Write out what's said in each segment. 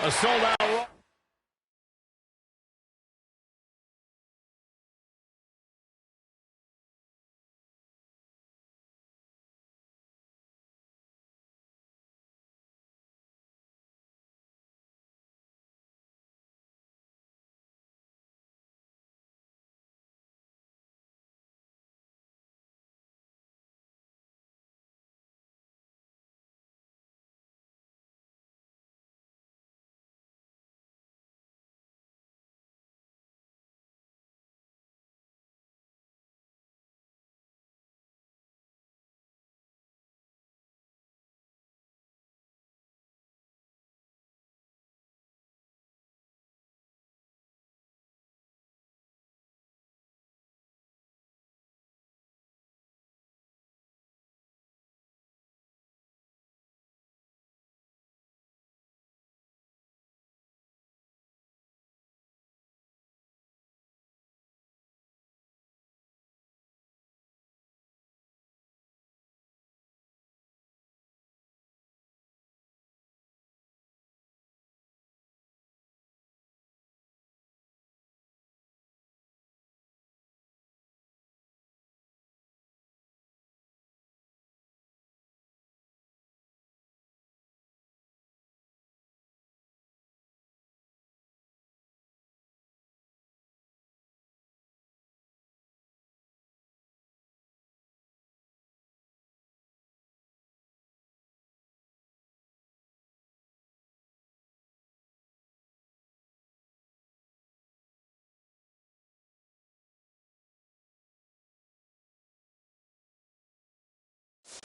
A sold-out Raw.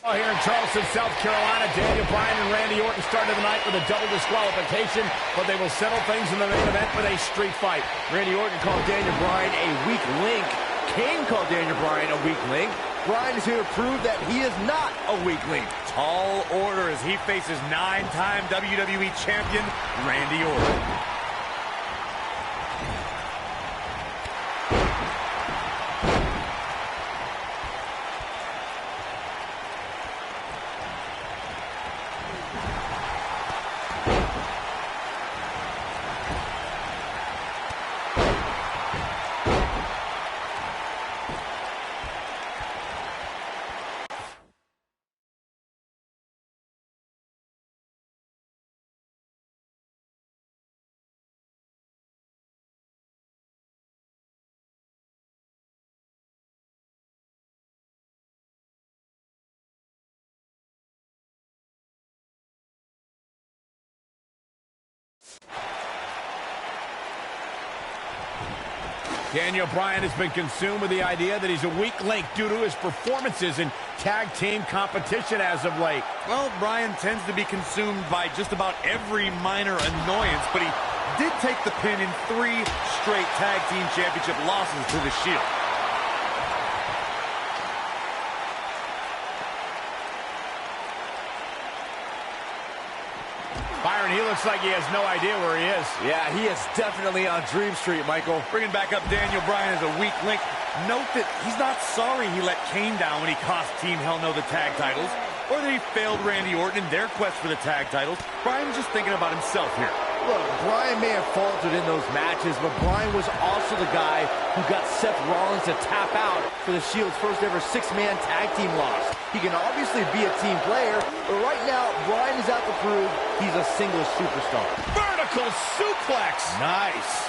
Here in Charleston, South Carolina, Daniel Bryan and Randy Orton started the night with a double disqualification, but they will settle things in the main event with a street fight. Randy Orton called Daniel Bryan a weak link. Kane called Daniel Bryan a weak link. Bryan is here to prove that he is not a weak link. Tall order as he faces 9-time WWE champion Randy Orton. Daniel Bryan has been consumed with the idea that he's a weak link due to his performances in tag team competition as of late. Well, Bryan tends to be consumed by just about every minor annoyance, but he did take the pin in 3 straight tag team championship losses to the Shield. Byron, he looks like he has no idea where he is. Yeah, he is definitely on Dream Street, Michael. Bringing back up Daniel Bryan as a weak link. Note that he's not sorry he let Kane down when he cost Team Hell No the tag titles, or that he failed Randy Orton in their quest for the tag titles. Bryan's just thinking about himself here. Look, Bryan may have faltered in those matches, but Bryan was also the guy who got Seth Rollins to tap out for the Shield's first ever 6-man tag team loss. He can obviously be a team player, but right now, Bryan is out to prove he's a single superstar. Vertical suplex! Nice.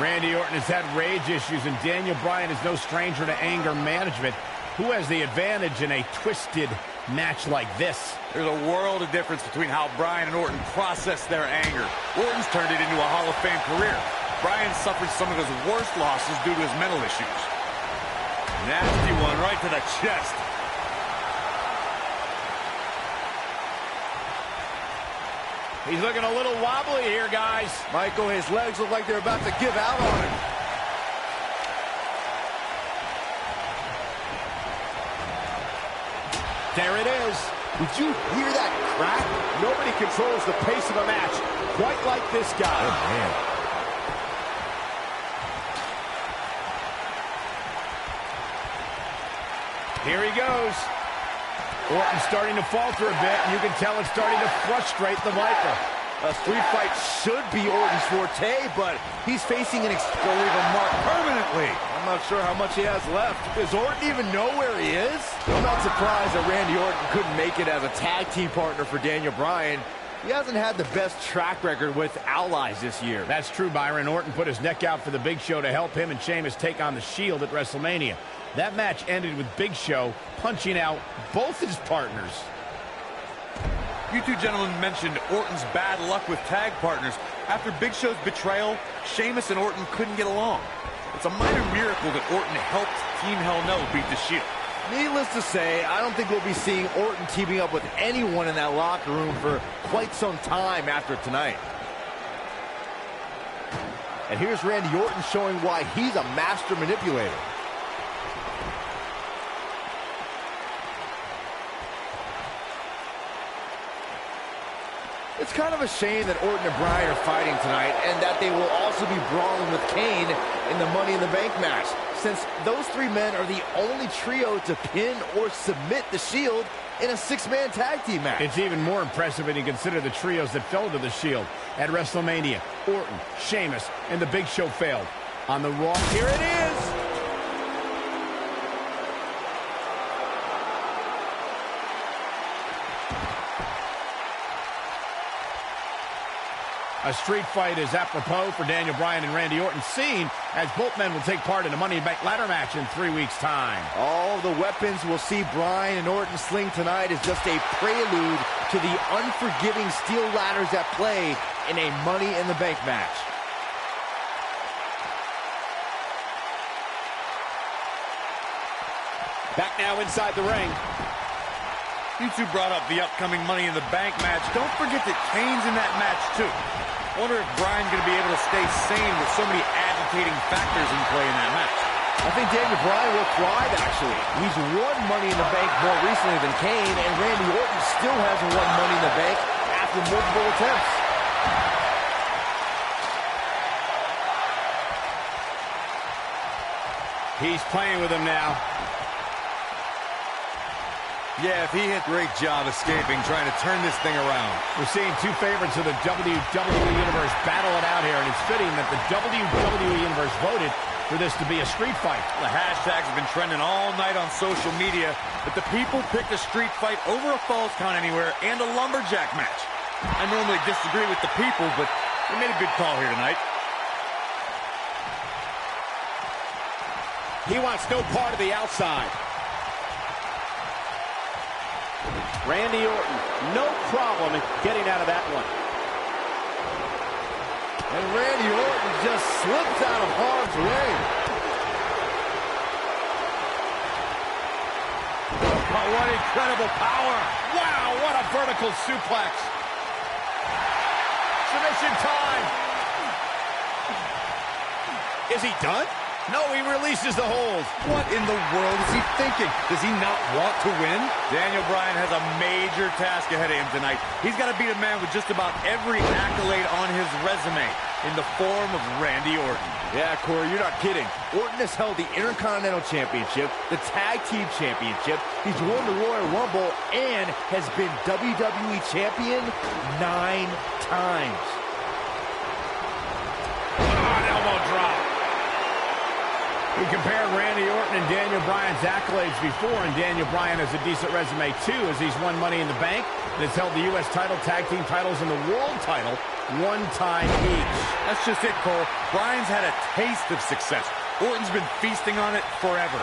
Randy Orton has had rage issues, and Daniel Bryan is no stranger to anger management. Who has the advantage in a twisted match like this? There's a world of difference between how Bryan and Orton process their anger. Orton's turned it into a Hall of Fame career. Bryan suffered some of his worst losses due to his mental issues. Nasty one right to the chest. He's looking a little wobbly here, guys. Michael, his legs look like they're about to give out on him. There it is. Did you hear that crack? Nobody controls the pace of a match quite like this guy. Oh, man. Here he goes. Orton starting to falter a bit, and you can tell it's starting to frustrate the Viper. A street fight should be Orton's forte, but he's facing an explosive mark permanently. I'm not sure how much he has left. Does Orton even know where he is? I'm not surprised that Randy Orton couldn't make it as a tag team partner for Daniel Bryan. He hasn't had the best track record with allies this year. That's true, Byron. Orton put his neck out for the Big Show to help him and Sheamus take on the Shield at WrestleMania. That match ended with Big Show punching out both his partners. You two gentlemen mentioned Orton's bad luck with tag partners. After Big Show's betrayal, Sheamus and Orton couldn't get along. It's a minor miracle that Orton helped Team Hell No beat the Shield. Needless to say, I don't think we'll be seeing Orton teaming up with anyone in that locker room for quite some time after tonight. And here's Randy Orton showing why he's a master manipulator. It's kind of a shame that Orton and Bryan are fighting tonight and that they will also be brawling with Kane in the Money in the Bank match, since those three men are the only trio to pin or submit the Shield in a six-man tag team match. It's even more impressive when you consider the trios that fell to the Shield. At WrestleMania, Orton, Sheamus, and the Big Show failed. On the Raw, here it is! A street fight is apropos for Daniel Bryan and Randy Orton, seen as both men will take part in a Money in the Bank ladder match in 3 weeks' time. All the weapons we'll see Bryan and Orton sling tonight is just a prelude to the unforgiving steel ladders at play in a Money in the Bank match. Back now inside the ring. You two brought up the upcoming Money in the Bank match. Don't forget that Kane's in that match, too. Wonder if Bryan's going to be able to stay sane with so many agitating factors in play in that match. I think Daniel Bryan will thrive, actually. He's won Money in the Bank more recently than Kane, and Randy Orton still hasn't won Money in the Bank after multiple attempts. He's playing with him now. Yeah, if he hit, great job escaping, trying to turn this thing around. We're seeing two favorites of the WWE Universe battle it out here, and it's fitting that the WWE Universe voted for this to be a street fight. The hashtags have been trending all night on social media, but the people picked a street fight over a Falls Count Anywhere and a lumberjack match. I normally disagree with the people, but they made a good call here tonight. He wants no part of the outside. Randy Orton, no problem in getting out of that one. And Randy Orton just slips out of harm's way. Oh, what incredible power. Wow, what a vertical suplex. Submission time. Is he done? No, he releases the hold. What in the world is he thinking? Does he not want to win? Daniel Bryan has a major task ahead of him tonight. He's got to beat a man with just about every accolade on his resume in the form of Randy Orton. Yeah, Corey, you're not kidding. Orton has held the Intercontinental Championship, the Tag Team Championship, he's won the Royal Rumble, and has been WWE Champion 9 times. An elbow drop. We compared Randy Orton and Daniel Bryan's accolades before, and Daniel Bryan has a decent resume, too, as he's won Money in the Bank and has held the U.S. title, tag team titles, and the world title 1 time each. That's just it, Cole. Bryan's had a taste of success. Orton's been feasting on it forever.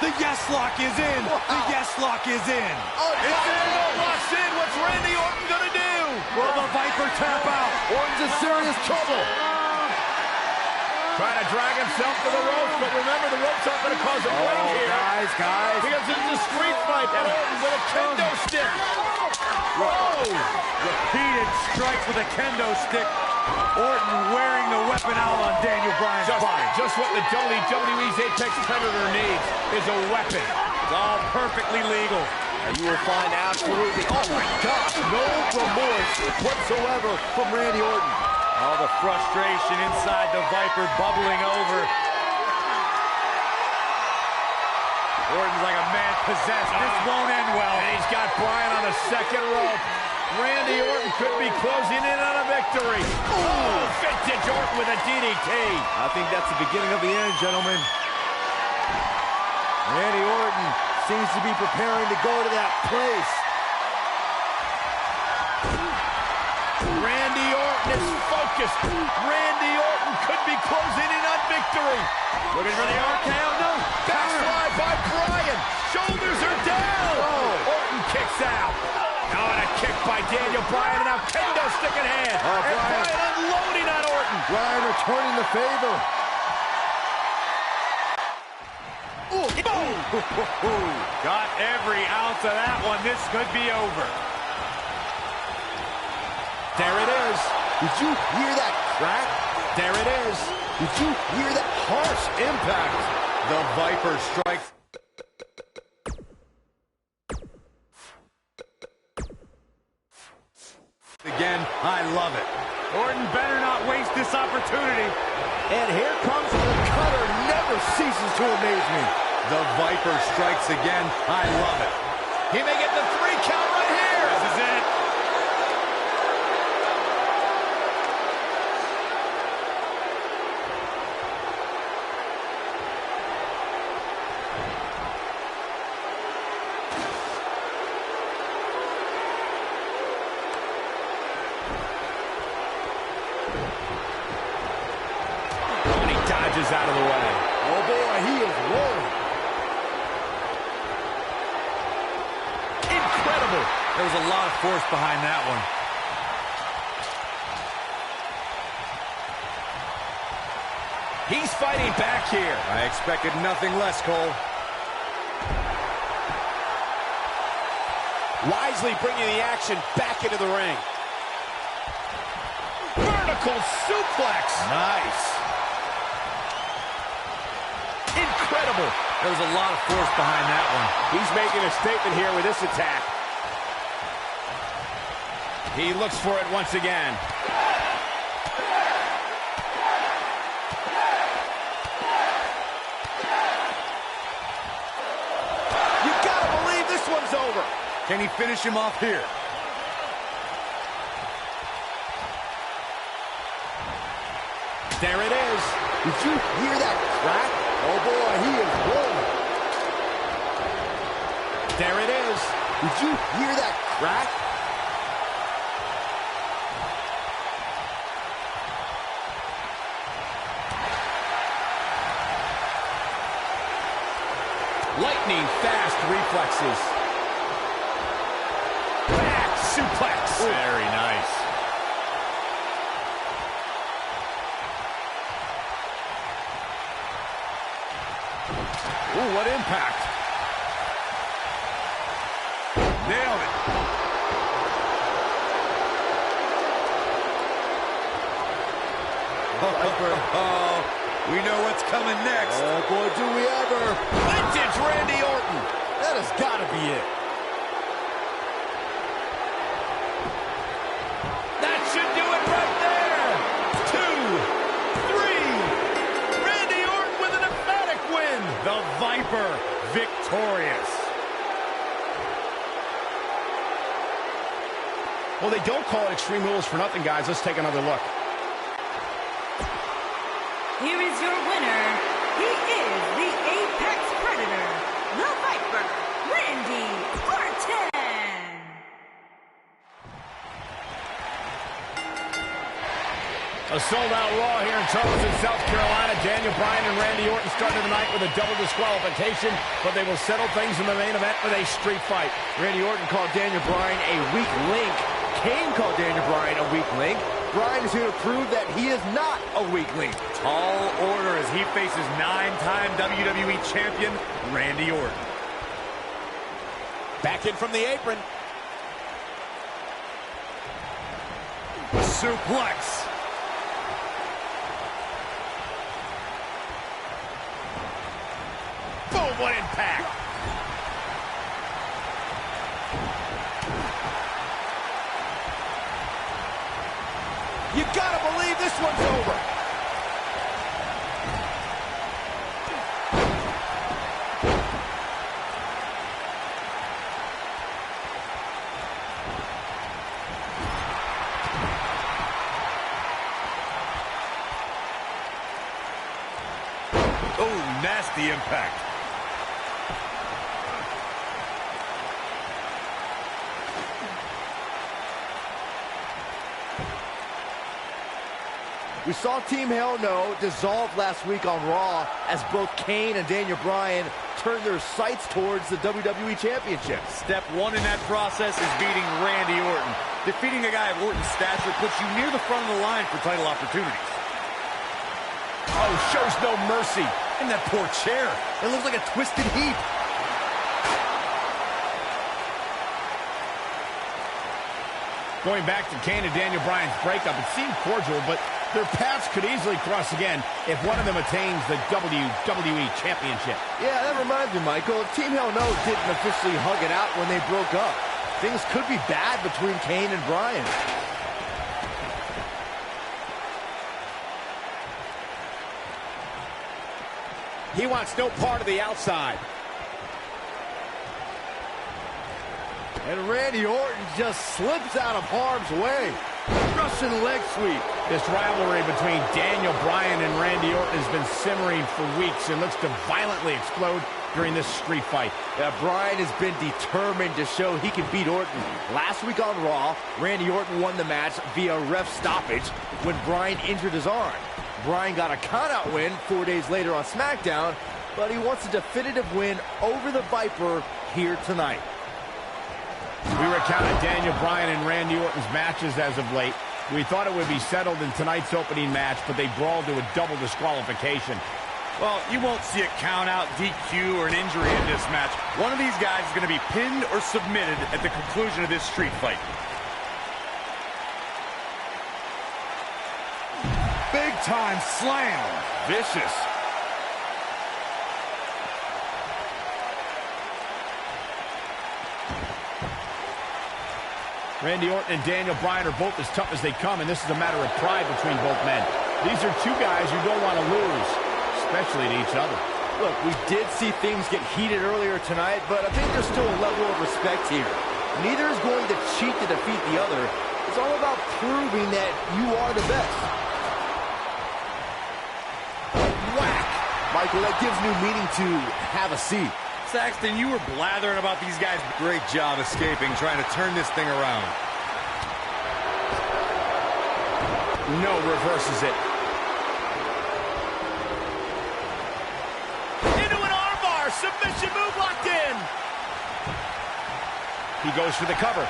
The yes lock is in. Wow. The yes lock is in. Oh, it's in. Locks in. What's Randy Orton going to do? Will the Viper tap out? Orton's in serious trouble. Trying to drag himself to the ropes, but remember, the ropes aren't going to cause a break here. Guys. Because it's a street fight, and Orton with a kendo stick. Whoa! Repeated strikes with a kendo stick. Orton wearing the weapon out on Daniel Bryan's body. Just what the WWE's Apex Predator needs is a weapon. It's all perfectly legal. And you will find absolutely, oh my gosh, no remorse whatsoever from Randy Orton. All the frustration inside the Viper bubbling over. Orton's like a man possessed. This won't end well. And he's got Bryan on the second rope. Randy Orton could be closing in on a victory. Oh, vintage Orton with a DDT. I think that's the beginning of the end, gentlemen. Randy Orton seems to be preparing to go to that place. Randy Orton is focused. Randy Orton could be closing in on victory. Looking for the RKO. No. Backslide by Bryan. Shoulders are down. Oh. Orton kicks out. Oh, and a kick by Daniel Bryan. And now kendo stick in hand. And Bryan unloading on Orton. Bryan returning the favor. Got every ounce of that one. This could be over. There it is. Did you hear that crack? There it is. Did you hear that harsh impact? The Viper strikes. Again, I love it. Orton better not waste this opportunity. And here comes the cutter. Never ceases to amaze me. The Viper strikes again. I love it. He may get the 3 count right here. This is it. And he dodges out of the way. Oh boy, he is rolling. Incredible. There was a lot of force behind that one. He's fighting back here. I expected nothing less, Cole. Wisely bringing the action back into the ring. Vertical suplex. Nice. Incredible. There was a lot of force behind that one. He's making a statement here with this attack. He looks for it once again. You gotta believe this one's over. Can he finish him off here? There it is. Did you hear that crack? Oh boy, he is rolling. There it is. Did you hear that crack? Lightning fast reflexes. Back suplex. Very nice. Ooh, what impact. Nailed it. We know what's coming next. Oh boy, do we ever. Vintage Randy Orton. That has got to be it. That should do it right there. 2, 3. Randy Orton with an emphatic win. The Viper victorious. Well, they don't call it Extreme Rules for nothing, guys. Let's take another look. Here is your winner. He is the Apex Predator, the Viper, Randy Orton. A sold-out Raw here in Charleston, South Carolina. Daniel Bryan and Randy Orton started the night with a double disqualification, but they will settle things in the main event with a street fight. Randy Orton called Daniel Bryan a weak link. Kane called Daniel Bryan a weak link. Bryan is here to prove that he is not a weak link. Tall order as he faces 9-time WWE champion Randy Orton. Back in from the apron. Suplex. Boom, what impact. You gotta believe this one's over. Oh, nasty impact. We saw Team Hell No dissolve last week on Raw as both Kane and Daniel Bryan turned their sights towards the WWE Championship. Step one in that process is beating Randy Orton. Defeating a guy of Orton's stature puts you near the front of the line for title opportunities. Oh, shows no mercy. And that poor chair. It looks like a twisted heap. Going back to Kane and Daniel Bryan's breakup, it seemed cordial, but their paths could easily cross again if one of them attains the WWE Championship. Yeah, that reminds me, Michael. Team Hell No didn't officially hug it out when they broke up. Things could be bad between Kane and Bryan. He wants no part of the outside. And Randy Orton just slips out of harm's way. Russian leg sweep. This rivalry between Daniel Bryan and Randy Orton has been simmering for weeks and looks to violently explode during this street fight. Yeah, Bryan has been determined to show he can beat Orton. Last week on Raw, Randy Orton won the match via ref stoppage when Bryan injured his arm. Bryan got a countout win 4 days later on SmackDown, but he wants a definitive win over the Viper here tonight. We recounted Daniel Bryan and Randy Orton's matches as of late. We thought it would be settled in tonight's opening match, but they brawled to a double disqualification. Well, you won't see a count-out, DQ, or an injury in this match. One of these guys is going to be pinned or submitted at the conclusion of this street fight. Big-time slam. Vicious. Randy Orton and Daniel Bryan are both as tough as they come, and this is a matter of pride between both men. These are two guys you don't want to lose, especially to each other. Look, we did see things get heated earlier tonight, but I think there's still a level of respect here. Neither is going to cheat to defeat the other. It's all about proving that you are the best. Whack! Michael, that gives new meaning to have a seat. Saxton, you were blathering about these guys. Great job escaping, trying to turn this thing around. No, reverses it. Into an armbar, submission move locked in. He goes for the cover.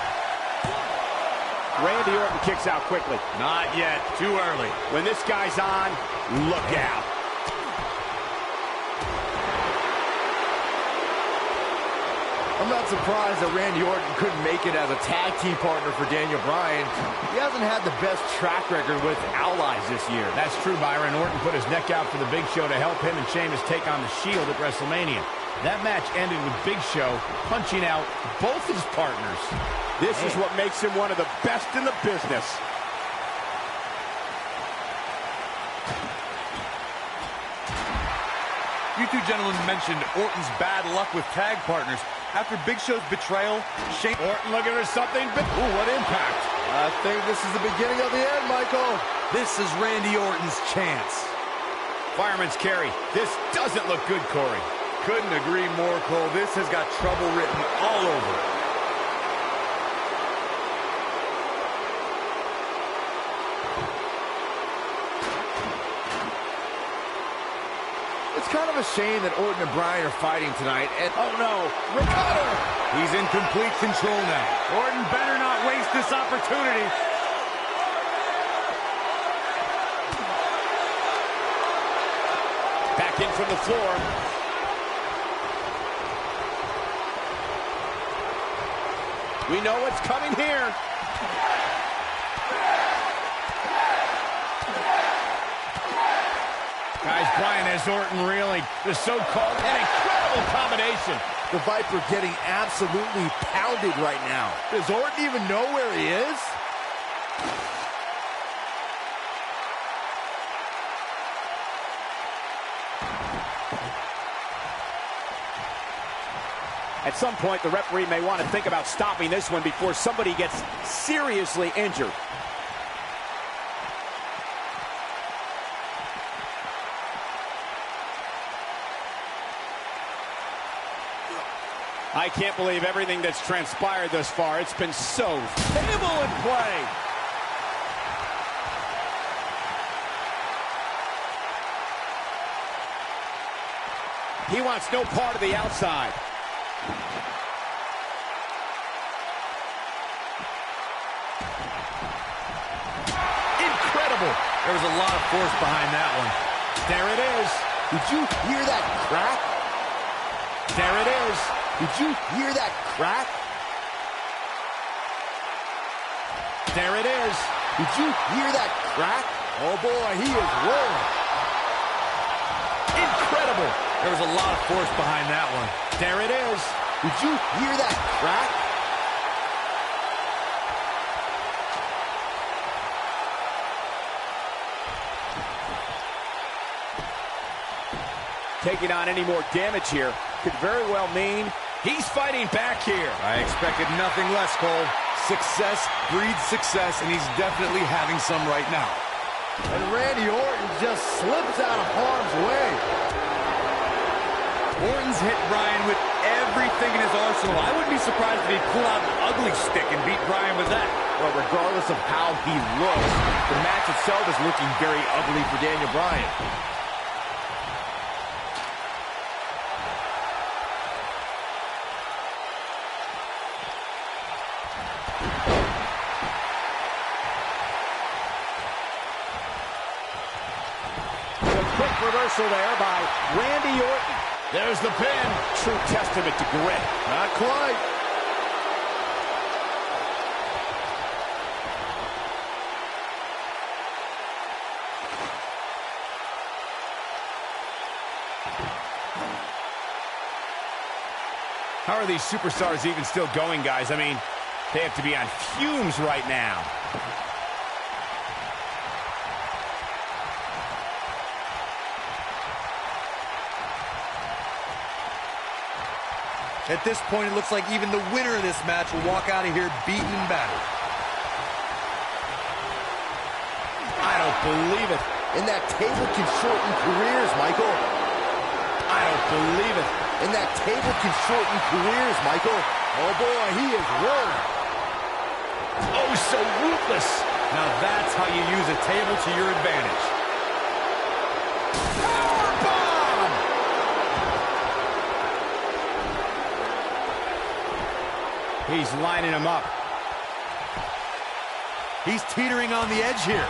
Randy Orton kicks out quickly. Not yet, too early. When this guy's on, look out. I'm not surprised that Randy Orton couldn't make it as a tag team partner for Daniel Bryan. He hasn't had the best track record with allies this year. That's true, Byron. Orton put his neck out for the Big Show to help him and Sheamus take on the Shield at WrestleMania. That match ended with Big Show punching out both his partners. This is what makes him one of the best in the business. You two gentlemen mentioned Orton's bad luck with tag partners. After Big Show's betrayal, Orton looking for something. Ooh, what impact. I think this is the beginning of the end, Michael. This is Randy Orton's chance. Fireman's carry. This doesn't look good, Corey. Couldn't agree more, Cole. This has got trouble written all over it. It's kind of a shame that Orton and Bryan are fighting tonight, and oh no, Ricardo! He's in complete control now. Orton better not waste this opportunity. Back in from the floor. We know what's coming here. Guys, Bryan has Orton reeling. The so-called an incredible combination. The Viper getting absolutely pounded right now. Does Orton even know where he is? At some point, the referee may want to think about stopping this one before somebody gets seriously injured. I can't believe everything that's transpired thus far. It's been so table in play. He wants no part of the outside. Incredible. There was a lot of force behind that one. There it is. Did you hear that crack? There it is. Did you hear that crack? There it is. Did you hear that crack? Oh boy, he is rolling. Incredible. There was a lot of force behind that one. There it is. Did you hear that crack? Taking on any more damage here could very well mean he's fighting back here. I expected nothing less, Cole. Success breeds success, and he's definitely having some right now. And Randy Orton just slips out of harm's way. Orton's hit Bryan with everything in his arsenal. I wouldn't be surprised if he pulled out an ugly stick and beat Bryan with that. Well, regardless of how he looks, the match itself is looking very ugly for Daniel Bryan. Quick reversal there by Randy Orton. There's the pin. True testament to grit. Not quite. How are these superstars even still going, guys? I mean, they have to be on fumes right now. At this point, it looks like even the winner of this match will walk out of here beaten and battered. I don't believe it. And that table can shorten careers, Michael. I don't believe it. And that table can shorten careers, Michael. Oh boy, he is rolling. Oh, so ruthless. Now that's how you use a table to your advantage. Powerbomb! He's lining him up. He's teetering on the edge here.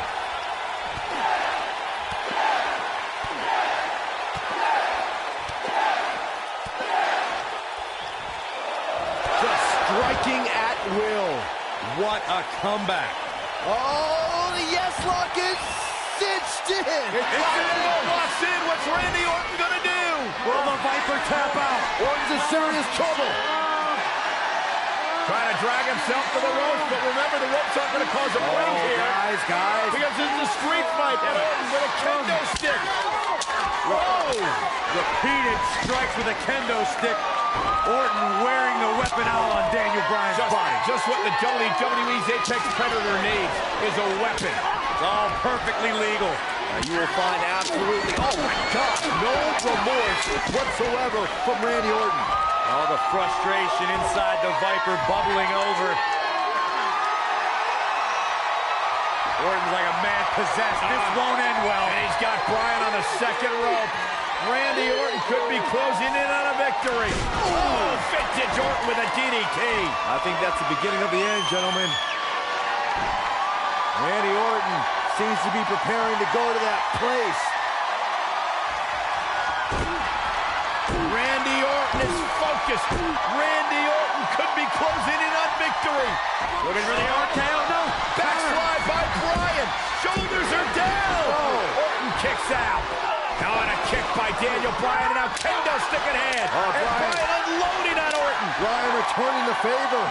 Just striking at will. What a comeback. Oh, the yes lock is cinched in. Walks in. What's Randy Orton gonna do? Will the Viper tap out? Orton's in serious trouble. Trying to drag himself to the ropes, but remember, the ropes aren't going to cause a break here. Guys. Because this is a street fight, and Orton with a kendo stick. Whoa! Repeated strikes with a kendo stick. Orton wearing the weapon out on Daniel Bryan's body. Just what the WWE's Apex Predator needs is a weapon. It's all perfectly legal. You will find absolutely, oh my God, no remorse whatsoever from Randy Orton. All the frustration inside the Viper bubbling over. Orton's like a man possessed. This won't end well. And he's got Bryan on the second rope. Randy Orton could be closing in on a victory. Oh, vintage Orton with a DDT. I think that's the beginning of the end, gentlemen. Randy Orton seems to be preparing to go to that place. Randy Orton is focused. Randy Orton could be closing in on victory. Looking for the RKO. No. Backslide by Bryan. Shoulders are down. Oh. Orton kicks out. Now on a kick by Daniel Bryan, and now kendo stick in hand. And Bryan unloading on Orton. Bryan returning the favor.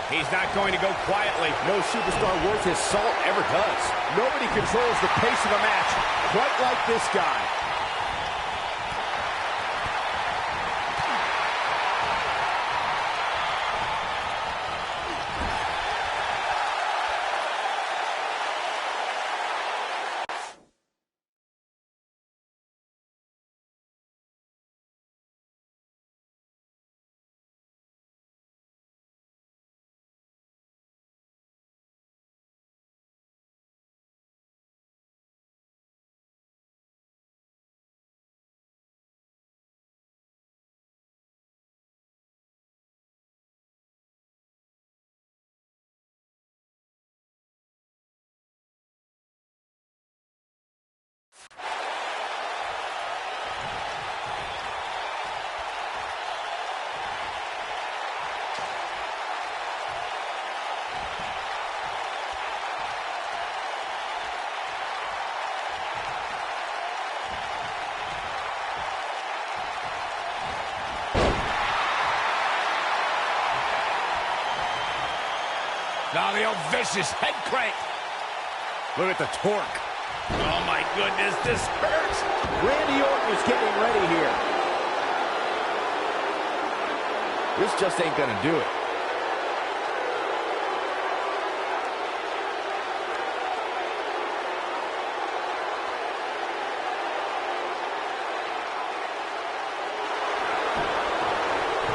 He's not going to go quietly. No superstar worth his salt ever does. Nobody controls the pace of a match quite like this guy. Now the old vicious head crank. Look at the torque. Oh, my goodness, this hurts. Randy Orton is getting ready here. This just ain't gonna do it.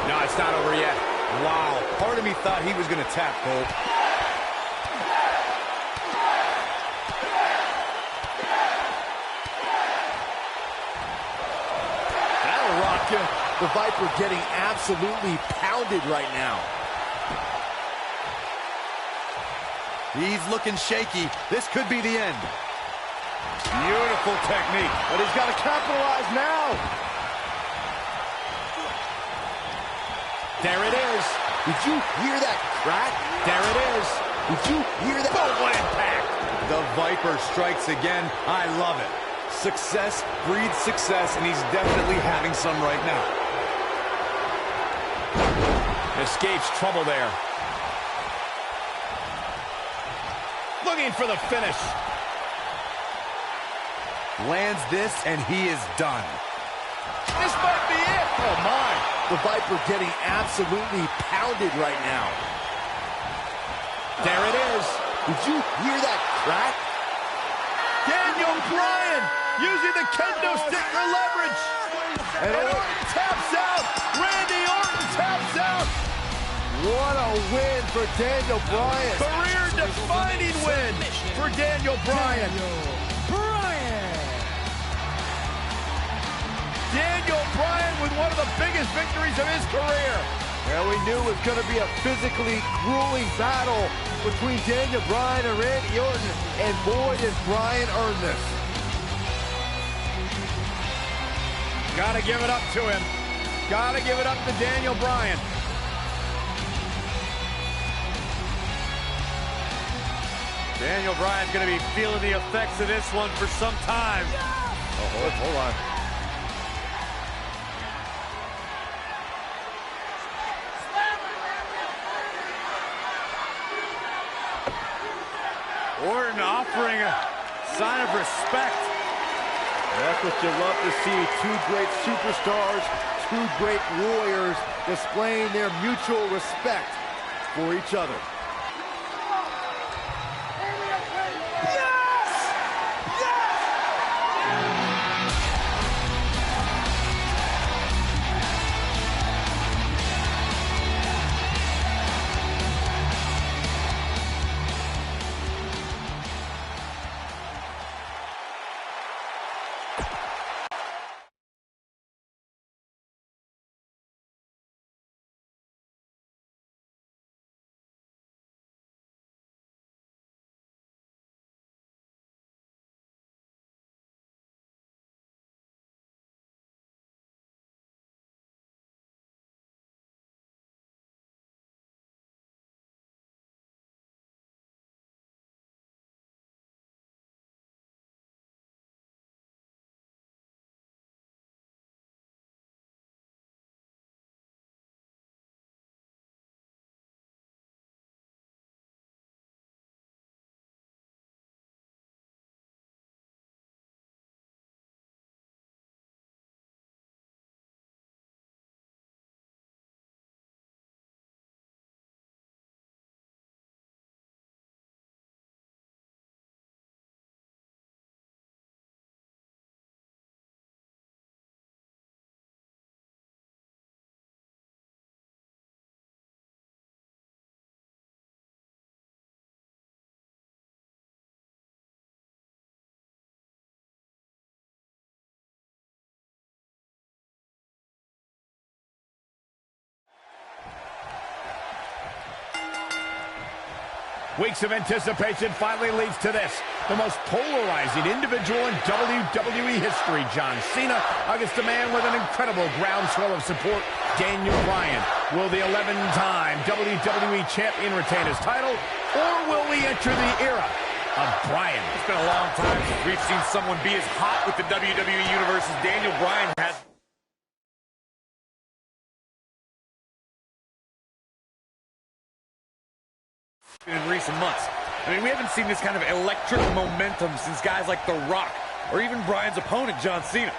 No, it's not over yet. Wow, part of me thought he was going to tap, Cole. That'll rock you. The Viper getting absolutely pounded right now. He's looking shaky. This could be the end. Beautiful technique. But he's got to capitalize now. There it is. Did you hear that crack? There it is. Did you hear that? Oh, what impact. The Viper strikes again. I love it. Success breeds success, and he's definitely having some right now. Escapes trouble there. Looking for the finish. Lands this, and he is done. This might be it. Oh, my. The Viper getting absolutely pounded right now. There it is. Did you hear that crack? Daniel Bryan using the kendo stick for leverage. And Orton taps out. Randy Orton taps out. What a win for Daniel Bryan. Career-defining win for Daniel Bryan. Daniel Bryan with one of the biggest victories of his career. Well, we knew it was going to be a physically grueling battle between Daniel Bryan and Randy Orton, and boy, did Bryan earn this. Gotta give it up to him. Gotta give it up to Daniel Bryan. Daniel Bryan's going to be feeling the effects of this one for some time. Oh, hold on. Orton offering a sign of respect. That's what you love to see. Two great superstars, two great warriors displaying their mutual respect for each other. Weeks of anticipation finally leads to this. The most polarizing individual in WWE history, John Cena, against a man with an incredible groundswell of support, Daniel Bryan. Will the 11-time WWE Champion retain his title, or will we enter the era of Bryan? It's been a long time since we've seen someone be as hot with the WWE Universe as Daniel Bryan has. in recent months. I mean, we haven't seen this kind of electric momentum since guys like The Rock or even Bryan's opponent, John Cena.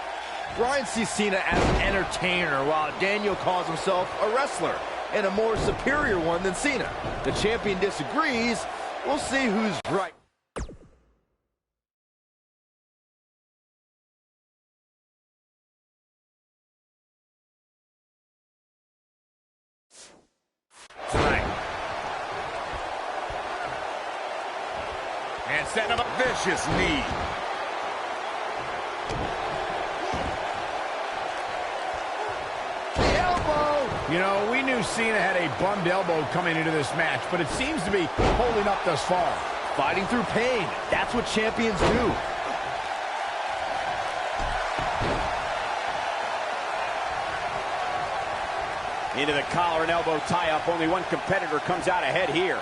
Bryan sees Cena as an entertainer, while Daniel calls himself a wrestler, and a more superior one than Cena. The champion disagrees. We'll see who's right. Tonight. And setting up a Vicious knee. The elbow! You know, we knew Cena had a bummed elbow coming into this match, but it seems to be holding up thus far. Fighting through pain. That's what champions do. Into the collar and elbow tie-up. Only one competitor comes out ahead here.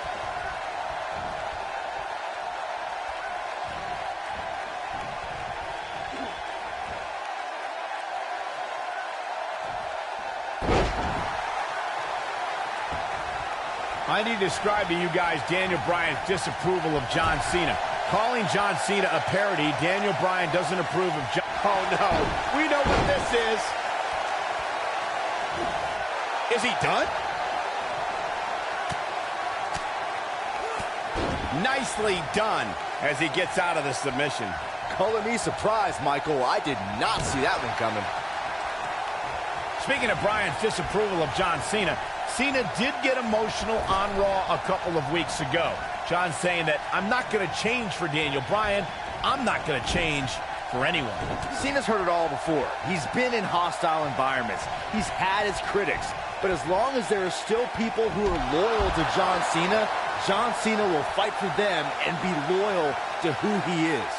I need to describe to you guys Daniel Bryan's disapproval of John Cena. Calling John Cena a parody, Daniel Bryan doesn't approve of John... Oh, no. We know what this is. Is he done? Nicely done as he gets out of the submission. Color me surprised, Michael. I did not see that one coming. Speaking of Bryan's disapproval of John Cena, Cena did get emotional on Raw a couple of weeks ago. John saying that, I'm not going to change for Daniel Bryan. I'm not going to change for anyone. Cena's heard it all before. He's been in hostile environments. He's had his critics. But as long as there are still people who are loyal to John Cena will fight for them and be loyal to who he is.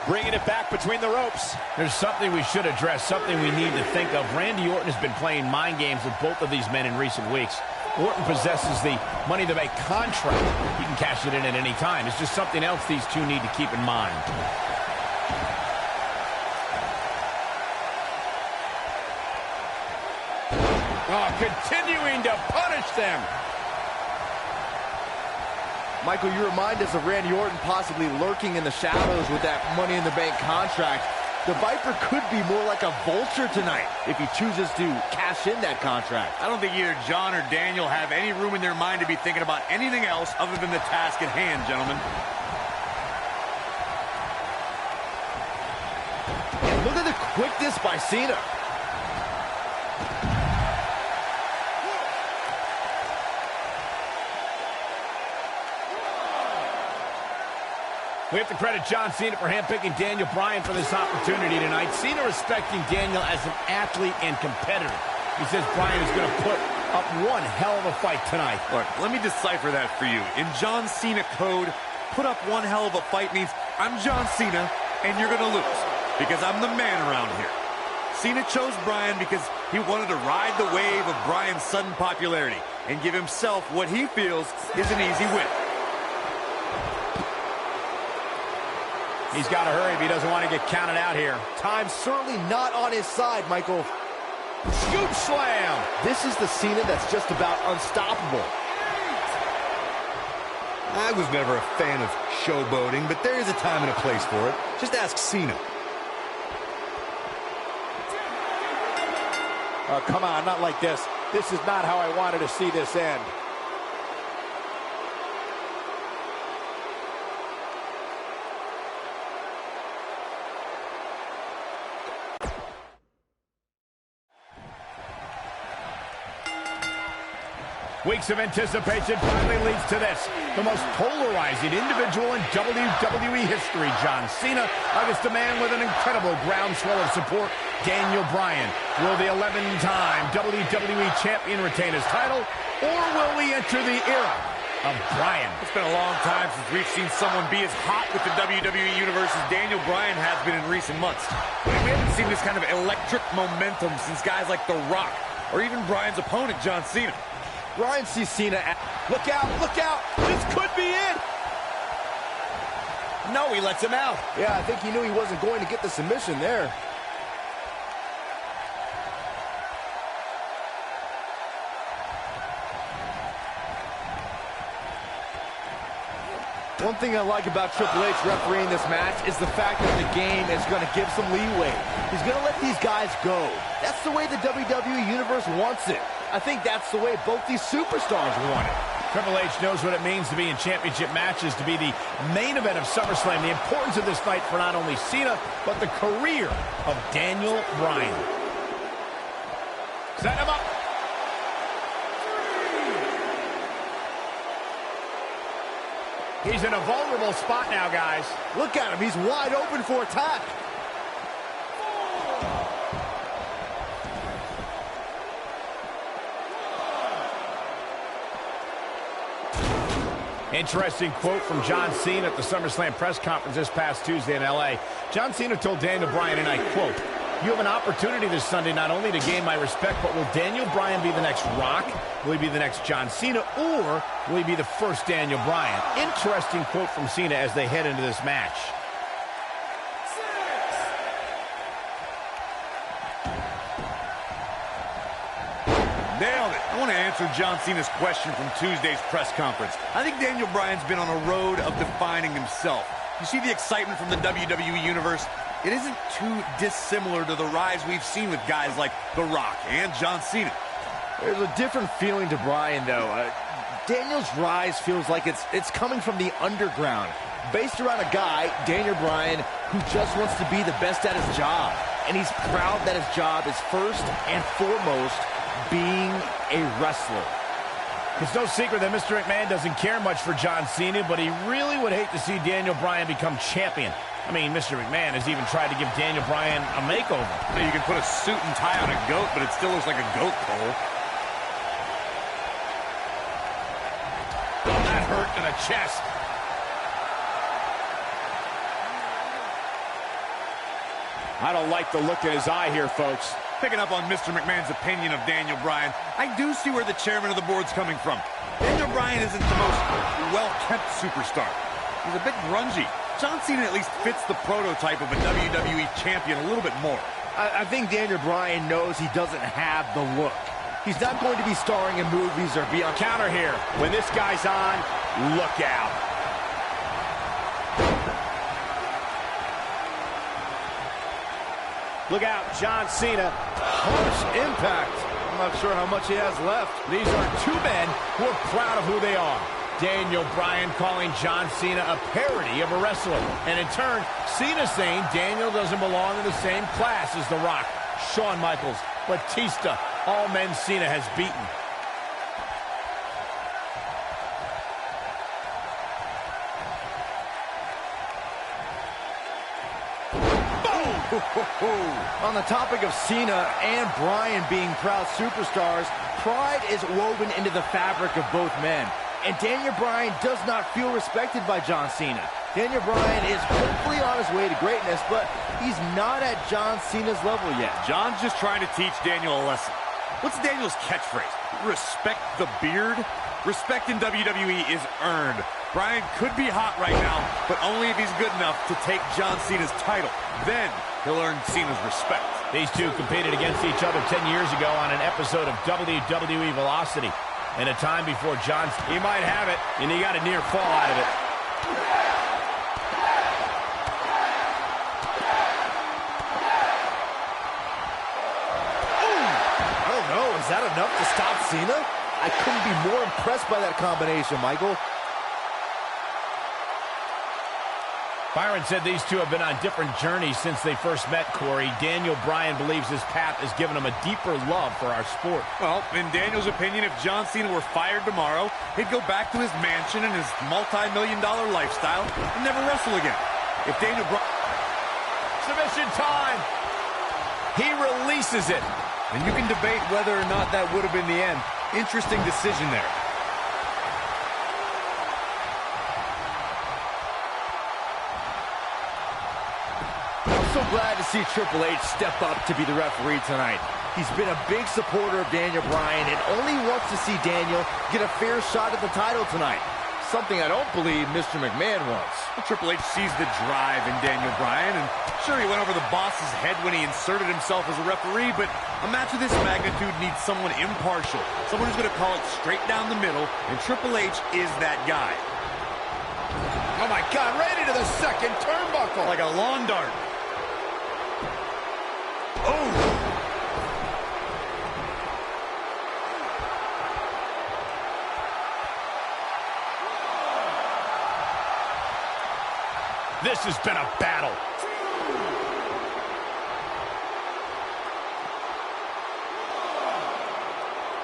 Bringing it back between the ropes. There's something we should address, something we need to think of. Randy Orton has been playing mind games with both of these men in recent weeks. Orton possesses the Money to Make contract. He can cash it in at any time. It's just something else these two need to keep in mind. Oh, continuing to punish them. Michael, you remind us of Randy Orton possibly lurking in the shadows with that Money in the Bank contract. The Viper could be more like a vulture tonight if he chooses to cash in that contract. I don't think either John or Daniel have any room in their mind to be thinking about anything else other than the task at hand, gentlemen. And look at the quickness by Cena. We have to credit John Cena for handpicking Daniel Bryan for this opportunity tonight. Cena respecting Daniel as an athlete and competitor. He says Bryan is going to put up one hell of a fight tonight. Look, let me decipher that for you. In John Cena code, put up one hell of a fight means I'm John Cena and you're going to lose because I'm the man around here. Cena chose Bryan because he wanted to ride the wave of Bryan's sudden popularity and give himself what he feels is an easy win. He's got to hurry if he doesn't want to get counted out here. Time's certainly not on his side, Michael. Scoop slam! This is the Cena that's just about unstoppable. I was never a fan of showboating, but there is a time and a place for it. Just ask Cena. Oh, come on, not like this. This is not how I wanted to see this end. Weeks of anticipation finally leads to this. The most polarizing individual in WWE history, John Cena, against a man with an incredible groundswell of support, Daniel Bryan. Will the 11-time WWE Champion retain his title, or will we enter the era of Bryan? It's been a long time since we've seen someone be as hot with the WWE Universe as Daniel Bryan has been in recent months. We haven't seen this kind of electric momentum since guys like The Rock or even Bryan's opponent, John Cena. Bryan sees Cena at... Look out, look out. This could be it. No, he lets him out. Yeah, I think he knew he wasn't going to get the submission there. One thing I like about Triple H refereeing this match is the fact that the game is going to give some leeway. He's going to let these guys go. That's the way the WWE Universe wants it. I think that's the way both these superstars want it. Triple H knows what it means to be in championship matches, to be the main event of SummerSlam. The importance of this fight for not only Cena, but the career of Daniel Bryan. Set him up. He's in a vulnerable spot now, guys. Look at him. He's wide open for attack. Interesting quote from John Cena at the SummerSlam press conference this past Tuesday in L.A. John Cena told Daniel Bryan, and I quote, "You have an opportunity this Sunday not only to gain my respect, but will Daniel Bryan be the next Rock? Will he be the next John Cena? Or will he be the first Daniel Bryan?" Interesting quote from Cena as they head into this match. Nailed it. I want to answer John Cena's question from Tuesday's press conference. I think Daniel Bryan's been on a road of defining himself. You see the excitement from the WWE Universe? It isn't too dissimilar to the rise we've seen with guys like The Rock and John Cena. There's a different feeling to Bryan, though. Daniel's rise feels like it's coming from the underground, based around a guy, Daniel Bryan, who just wants to be the best at his job. And he's proud that his job is first and foremost being a wrestler. It's no secret that Mr. McMahon doesn't care much for John Cena, but he really would hate to see Daniel Bryan become champion. I mean, Mr. McMahon has even tried to give Daniel Bryan a makeover. You can put a suit and tie on a goat, but it still looks like a goat pole. Oh, that hurt to the chest. I don't like the look in his eye here, folks. Picking up on Mr. McMahon's opinion of Daniel Bryan, I do see where the chairman of the board's coming from. Daniel Bryan isn't the most well-kept superstar. He's a bit grungy. John Cena at least fits the prototype of a WWE champion a little bit more. I think Daniel Bryan knows he doesn't have the look. He's not going to be starring in movies or be on Counter here. When this guy's on, look out. Look out, John Cena. harsh impact. I'm not sure how much he has left. These are two men who are proud of who they are. Daniel Bryan calling John Cena a parody of a wrestler. And in turn, Cena saying Daniel doesn't belong in the same class as The Rock, Shawn Michaels, Batista, all men Cena has beaten. On the topic of Cena and Bryan being proud superstars, pride is woven into the fabric of both men. And Daniel Bryan does not feel respected by John Cena. Daniel Bryan is hopefully on his way to greatness, but he's not at John Cena's level yet. John's just trying to teach Daniel a lesson. What's Daniel's catchphrase? Respect the beard? Respect in WWE is earned. Bryan could be hot right now, but only if he's good enough to take John Cena's title. Then he'll earn Cena's respect. These two competed against each other 10 years ago on an episode of WWE Velocity. In a time before he might have it, and he got a near fall out of it. I don't know, is that enough to stop Cena? I couldn't be more impressed by that combination, Michael. Byron said these two have been on different journeys since they first met, Corey. Daniel Bryan believes his path has given him a deeper love for our sport. Well, in Daniel's opinion, if John Cena were fired tomorrow, he'd go back to his mansion and his multi-million-dollar lifestyle and never wrestle again. If Daniel Bryan... Submission time! He releases it. And you can debate whether or not that would have been the end. Interesting decision there. So glad to see Triple H step up to be the referee tonight. He's been a big supporter of Daniel Bryan and only wants to see Daniel get a fair shot at the title tonight. Something I don't believe Mr. McMahon wants. Well, Triple H sees the drive in Daniel Bryan, and sure, he went over the boss's head when he inserted himself as a referee, but a match of this magnitude needs someone impartial, someone who's going to call it straight down the middle, and Triple H is that guy. Oh, my God, right into the second turnbuckle. Like a lawn dart. Oh! This has been a battle.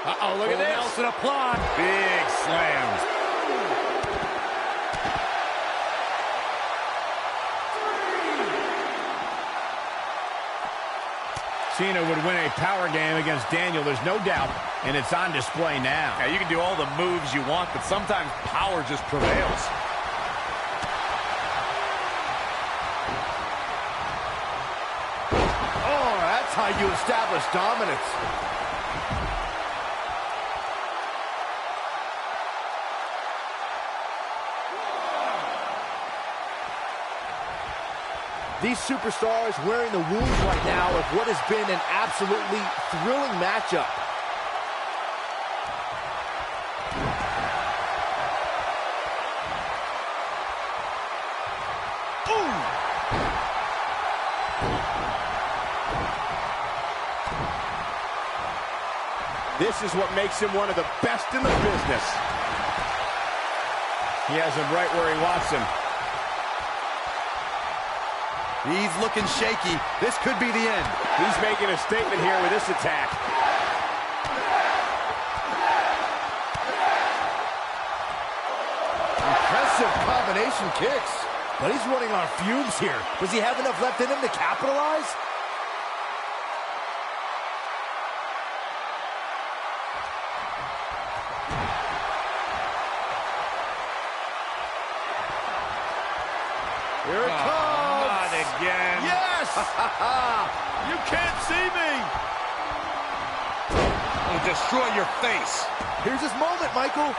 Uh-oh, look at this. Nelson applaud. Big slams. Cena would win a power game against Daniel, there's no doubt, and it's on display now. Yeah, you can do all the moves you want, but sometimes power just prevails. Oh, that's how you establish dominance. These superstars wearing the wounds right now of what has been an absolutely thrilling matchup. This is what makes him one of the best in the business. He has him right where he wants him. He's looking shaky. This could be the end. He's making a statement here with this attack. Impressive combination kicks. But he's running on fumes here. Does he have enough left in him to capitalize? Here it comes. Not again. Yes! You can't see me. I'll destroy your face. Here's his moment, Michael.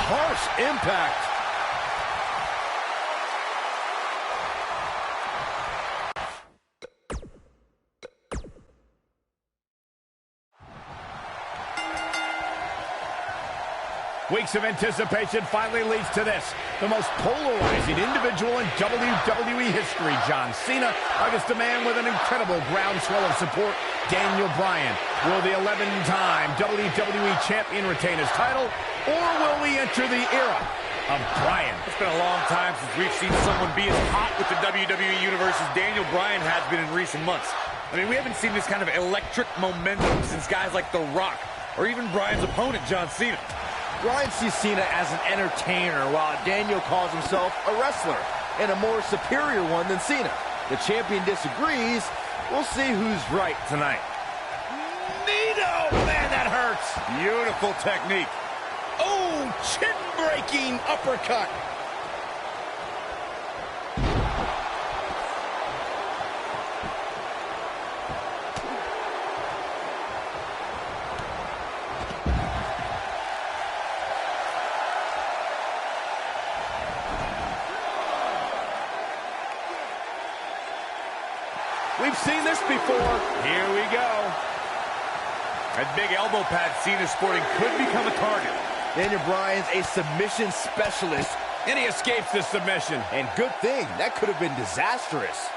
Harsh impact. Weeks of anticipation finally leads to this. The most polarizing individual in WWE history, John Cena, against a man with an incredible groundswell of support, Daniel Bryan. Will the 11-time WWE Champion retain his title, or will we enter the era of Bryan? It's been a long time since we've seen someone be as hot with the WWE Universe as Daniel Bryan has been in recent months. I mean, we haven't seen this kind of electric momentum since guys like The Rock, or even Bryan's opponent, John Cena. Bryan sees Cena as an entertainer, while Daniel calls himself a wrestler, and a more superior one than Cena. The champion disagrees. We'll see who's right tonight. Nito! Man, that hurts! Beautiful technique. Oh, chin-breaking uppercut! We've seen this before. Here we go. That big elbow pad Cena's sporting could become a target. Daniel Bryan's a submission specialist. And he escapes the submission. And good thing, that could have been disastrous.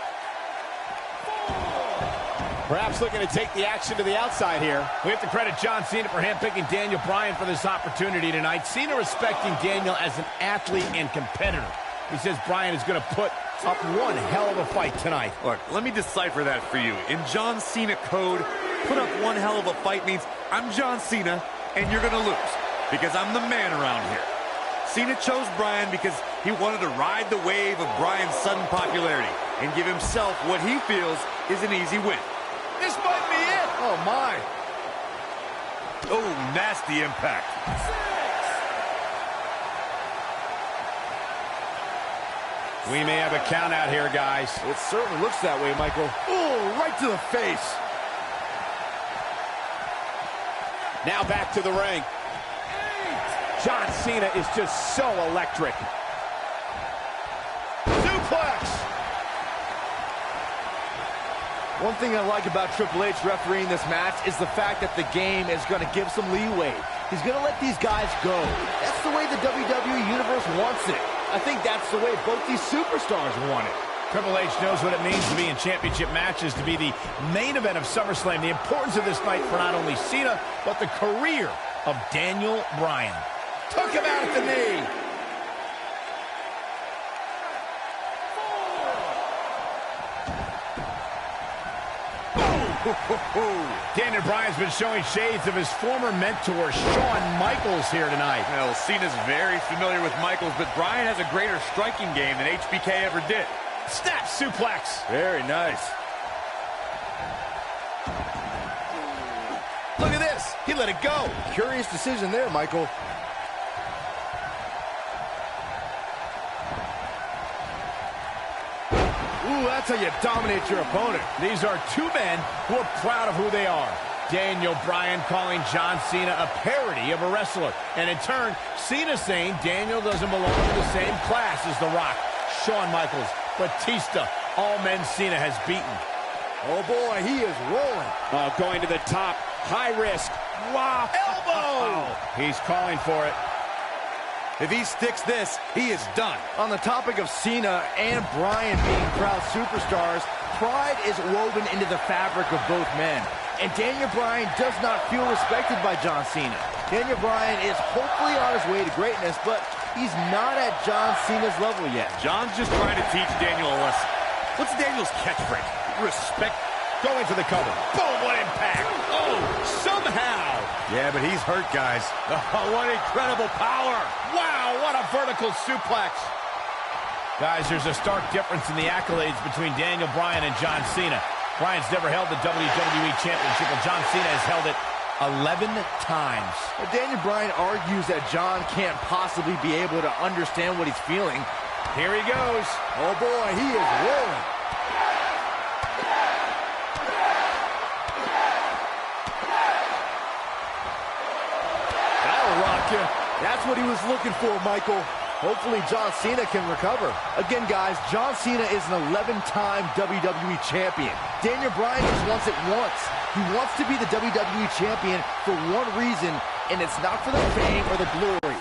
Perhaps looking to take the action to the outside here. We have to credit John Cena for handpicking Daniel Bryan for this opportunity tonight. Cena respecting Daniel as an athlete and competitor. He says Bryan is going to put up one hell of a fight tonight. Look, let me decipher that for you. In John Cena code, put up one hell of a fight means I'm John Cena and you're going to lose because I'm the man around here. Cena chose Bryan because he wanted to ride the wave of Bryan's sudden popularity and give himself what he feels is an easy win. This might be it. Oh, my. Oh, nasty impact. 6. We may have a count out here, guys. It certainly looks that way, Michael. Oh, right to the face. Now back to the ring. John Cena is just so electric. Suplex! One thing I like about Triple H refereeing this match is the fact that the game is going to give some leeway. He's going to let these guys go. That's the way the WWE Universe wants it. I think that's the way both these superstars want it. Triple H knows what it means to be in championship matches, to be the main event of SummerSlam. The importance of this night for not only Cena, but the career of Daniel Bryan. Took him out at the knee. Daniel Bryan's been showing shades of his former mentor, Shawn Michaels, here tonight. Well, Cena's very familiar with Michaels, but Bryan has a greater striking game than HBK ever did. Snap suplex. Very nice. Look at this. He let it go. Curious decision there, Michael. Ooh, that's how you dominate your opponent. These are two men who are proud of who they are. Daniel Bryan calling John Cena a parody of a wrestler. And in turn, Cena saying Daniel doesn't belong in the same class as The Rock, Shawn Michaels, Batista, all men Cena has beaten. Oh boy, he is rolling. Going to the top, high risk. Wow. Elbow! He's calling for it. If he sticks this, he is done. On the topic of Cena and Bryan being proud superstars, pride is woven into the fabric of both men. And Daniel Bryan does not feel respected by John Cena. Daniel Bryan is hopefully on his way to greatness, but he's not at John Cena's level yet. John's just trying to teach Daniel a lesson. What's Daniel's catchphrase? Respect. Going for the cover. Boom, what impact. Oh, somehow. Yeah, but he's hurt, guys. Oh, what incredible power. Wow, what a vertical suplex. Guys, there's a stark difference in the accolades between Daniel Bryan and John Cena. Bryan's never held the WWE Championship, and John Cena has held it 11 times. Well, Daniel Bryan argues that John can't possibly be able to understand what he's feeling. Here he goes. Oh boy, he is rolling. That'll rock you. That's what he was looking for, Michael. Hopefully John Cena can recover. Again, guys, John Cena is an 11-time WWE champion. Daniel Bryan just wants it once. He wants to be the WWE champion for one reason, and it's not for the fame or the glory.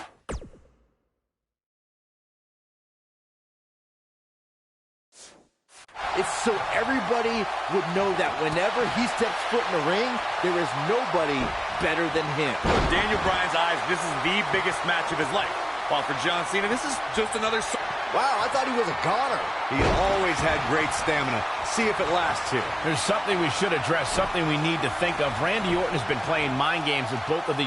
It's so everybody would know that whenever he steps foot in the ring, there is nobody better than him. In Daniel Bryan's eyes, this is the biggest match of his life. While for John Cena, this is just another... Wow, I thought he was a goner. He always had great stamina. See if it lasts here. There's something we should address, something we need to think of. Randy Orton has been playing mind games with both of the...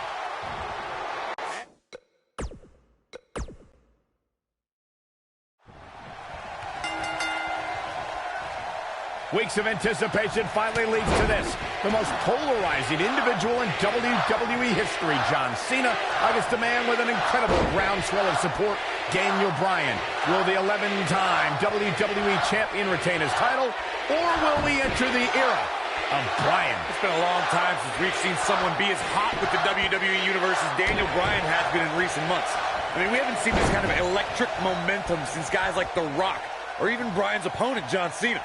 Weeks of anticipation finally leads to this. The most polarizing individual in WWE history, John Cena, against a man with an incredible groundswell of support, Daniel Bryan. Will the 11-time WWE champion retain his title, or will we enter the era of Bryan? It's been a long time since we've seen someone be as hot with the WWE Universe as Daniel Bryan has been in recent months. I mean, we haven't seen this kind of electric momentum since guys like The Rock, or even Bryan's opponent, John Cena.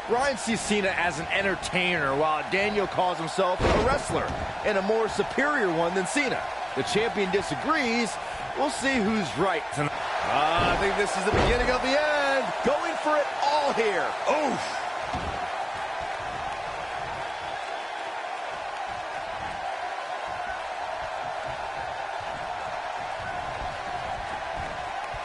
Bryan sees Cena as an entertainer, while Daniel calls himself a wrestler, and a more superior one than Cena. The champion disagrees. We'll see who's right tonight. I think this is the beginning of the end. Going for it all here. Oof.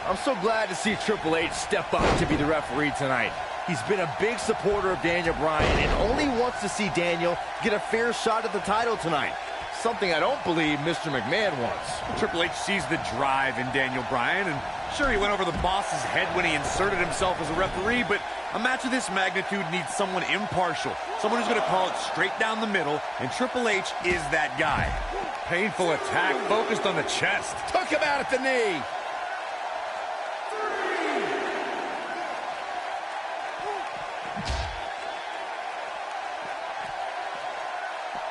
I'm so glad to see Triple H step up to be the referee tonight. He's been a big supporter of Daniel Bryan and only wants to see Daniel get a fair shot at the title tonight. Something I don't believe Mr. McMahon wants. Triple H sees the drive in Daniel Bryan, and sure, he went over the boss's head when he inserted himself as a referee, but a match of this magnitude needs someone impartial, someone who's going to call it straight down the middle, and Triple H is that guy. Painful attack focused on the chest. Took him out at the knee.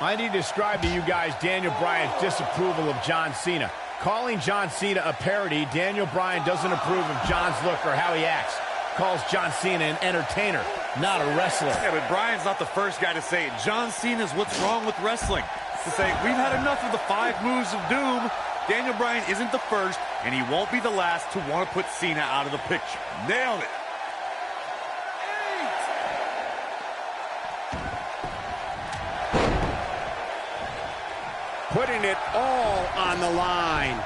I need to describe to you guys Daniel Bryan's disapproval of John Cena. Calling John Cena a parody, Daniel Bryan doesn't approve of John's look or how he acts. Calls John Cena an entertainer, not a wrestler. Yeah, but Bryan's not the first guy to say it. John Cena's what's wrong with wrestling. To say, we've had enough of the 5 moves of doom. Daniel Bryan isn't the first, and he won't be the last to want to put Cena out of the picture. Nailed it. Putting it all on the line.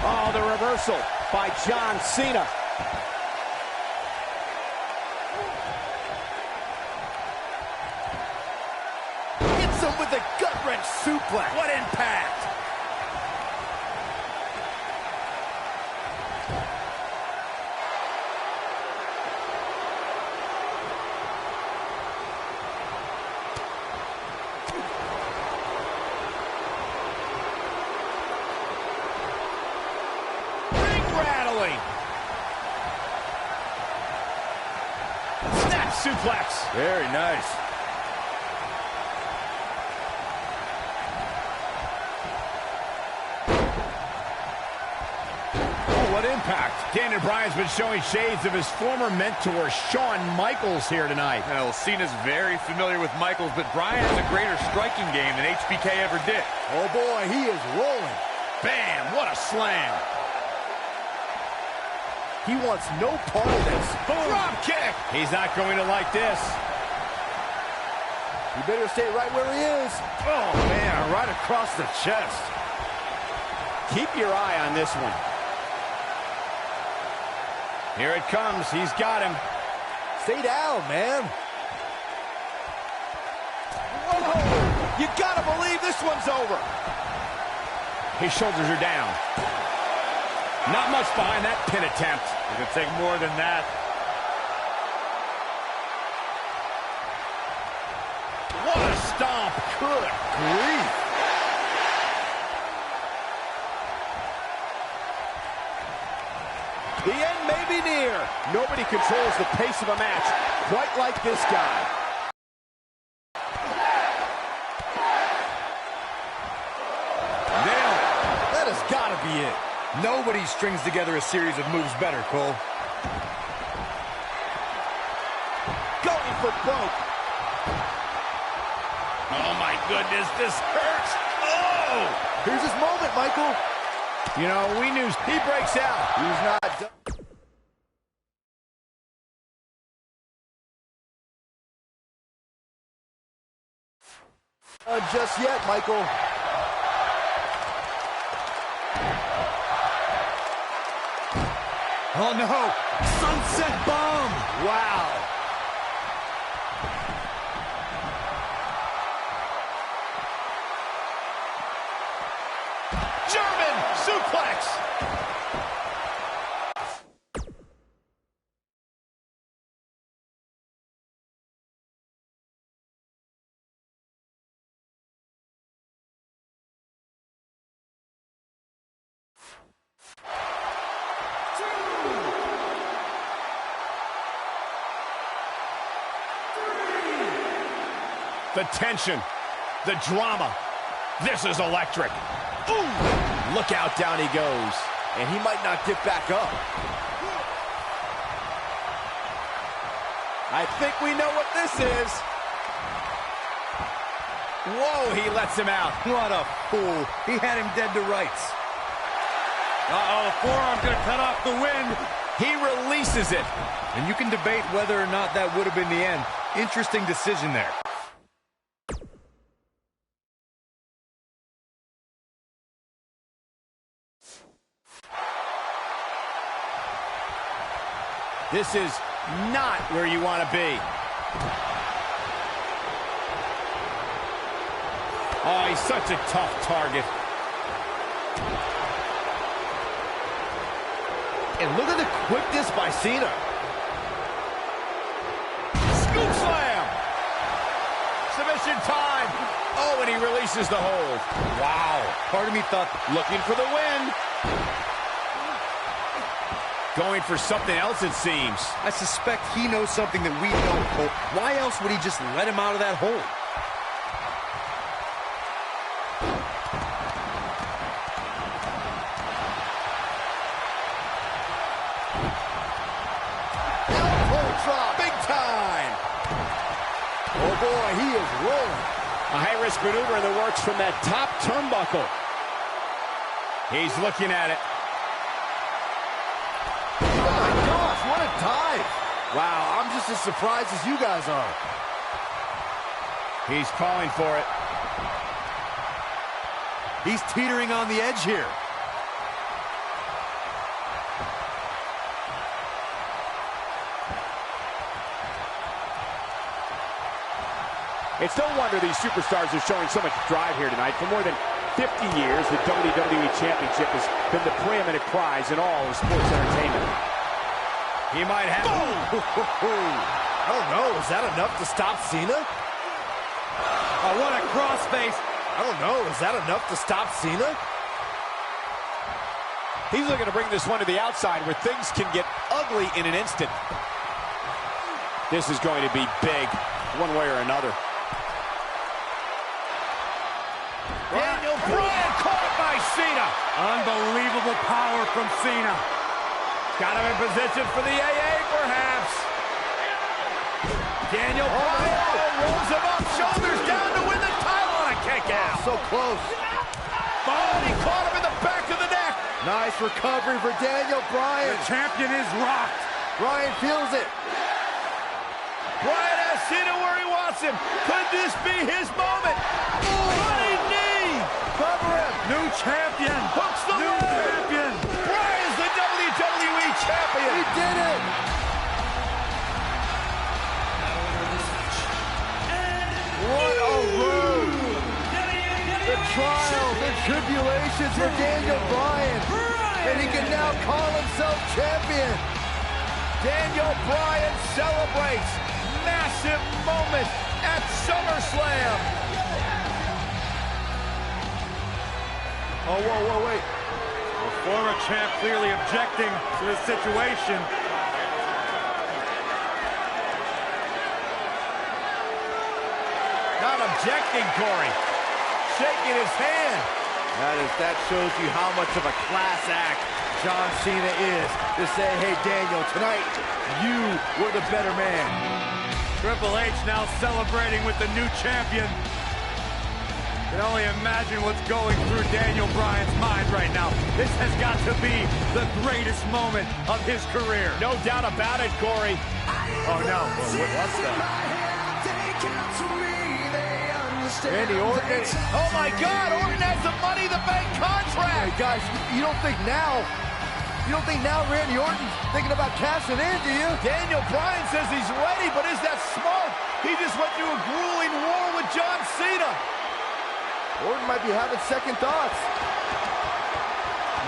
Oh, the reversal by John Cena. Hits him with a gut-wrench suplex. What impact! Snap suplex. Very nice. Oh, what impact. Daniel Bryan's been showing shades of his former mentor, Shawn Michaels, here tonight. Well, Cena's very familiar with Michaels, but Bryan has a greater striking game than HBK ever did. Oh, boy, he is rolling. Bam, what a slam. He wants no part of this. Boom. Drop kick. He's not going to like this. He better stay right where he is. Oh, man, right across the chest. Keep your eye on this one. Here it comes. He's got him. Stay down, man. Whoa! You gotta believe this one's over. His shoulders are down. Not much behind that pin attempt. It could take more than that. What a stomp. Good grief. The end may be near. Nobody controls the pace of a match quite like this guy. Nailed it. That has got to be it. Nobody strings together a series of moves better, Cole. Going for broke. Oh, my goodness, this hurts. Oh! Here's his moment, Michael. You know, we knew he breaks out. He's not done. Just yet, Michael. Oh, no. Sunset bomb. Wow. German suplex. The tension, the drama. This is electric. Ooh! Look out, down he goes. And he might not get back up. I think we know what this is. Whoa, he lets him out. What a fool. He had him dead to rights. Uh-oh, the forearm's going to cut off the wind. He releases it. And you can debate whether or not that would have been the end. Interesting decision there. This is not where you want to be. Oh, he's such a tough target. And look at the quickness by Cena. Scoop slam. Submission time. Oh, and he releases the hold. Wow. Part of me thought, Looking for the win. Going for something else, it seems. I suspect he knows something that we don't, Cole. Why else would he just let him out of that hole? Oh boy, he is rolling. A high-risk maneuver in the works from that top turnbuckle. He's looking at it. Oh my gosh, what a dive. Wow, I'm just as surprised as you guys are. He's calling for it. He's teetering on the edge here. It's no wonder these superstars are showing so much drive here tonight. For more than 50 years, the WWE Championship has been the preeminent prize in all of sports entertainment. He might have... I don't know, is that enough to stop Cena? Oh, what a crossface. I don't know, is that enough to stop Cena? He's looking to bring this one to the outside where things can get ugly in an instant. This is going to be big, one way or another. Daniel Bryan caught by Cena. Unbelievable power from Cena. Got him in position for the AA, perhaps. Daniel Bryan rolls him up, shoulders down to win the title on a kick out. So close. Oh, he caught him in the back of the neck. Nice recovery for Daniel Bryan. The champion is rocked. Bryan feels it. Bryan has Cena where he wants him. Could this be his moment? Running knee. Cover him. New champion. Hooks the New leg. champion. Bryan's the WWE champion. He did it. What a road. The trials and tribulations for Daniel Bryan. And he can now call himself champion. Daniel Bryan celebrates massive moment at SummerSlam. Oh, whoa, wait. The former champ clearly objecting to the situation. Not objecting, Corey. Shaking his hand. That shows you how much of a class act John Cena is to say, hey, Daniel, tonight you were the better man. Triple H now celebrating with the new champion. Can only imagine what's going through Daniel Bryan's mind right now. This has got to be the greatest moment of his career. No doubt about it, Corey. Oh, no. What's that? Randy Orton. Oh, my God. Orton has the Money in the Bank contract. Hey, guys, you don't think now Randy Orton's thinking about cashing in, do you? Daniel Bryan says he's ready, but is that smart? He just went through a grueling war with John Cena. Orton might be having second thoughts.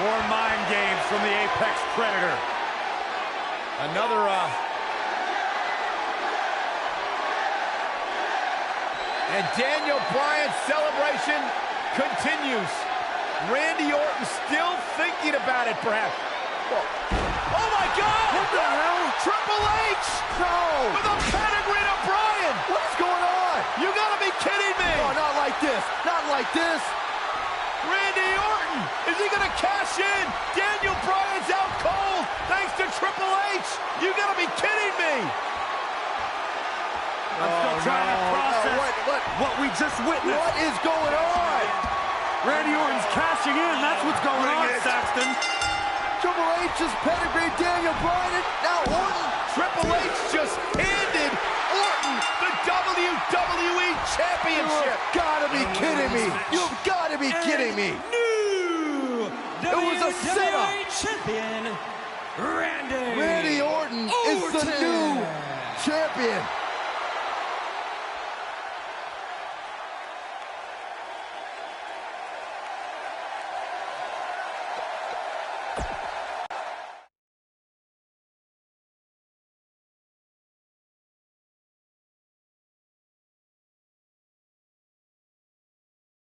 More mind games from the Apex Predator. Another, And Daniel Bryan's celebration continues. Randy Orton still thinking about it, perhaps. Oh, my God! What the hell? Triple H! No! With a pedigree to Bryan! What is going on? You gotta be kidding me! Oh, not like this. Not like this. Randy Orton! Is he gonna cash in? Daniel Bryan's out cold thanks to Triple H! You gotta be kidding me! I'm still trying to process what we just witnessed. What is going on? Randy Orton's cashing in. That's what's going on, Saxton. Triple H just pedigreed Daniel Bryan. Now Orton. Triple H just handed Orton the WWE Championship. You've got to be kidding me. You've got to be kidding me. New It was a setup. WWE champion, Randy Orton is the new champion.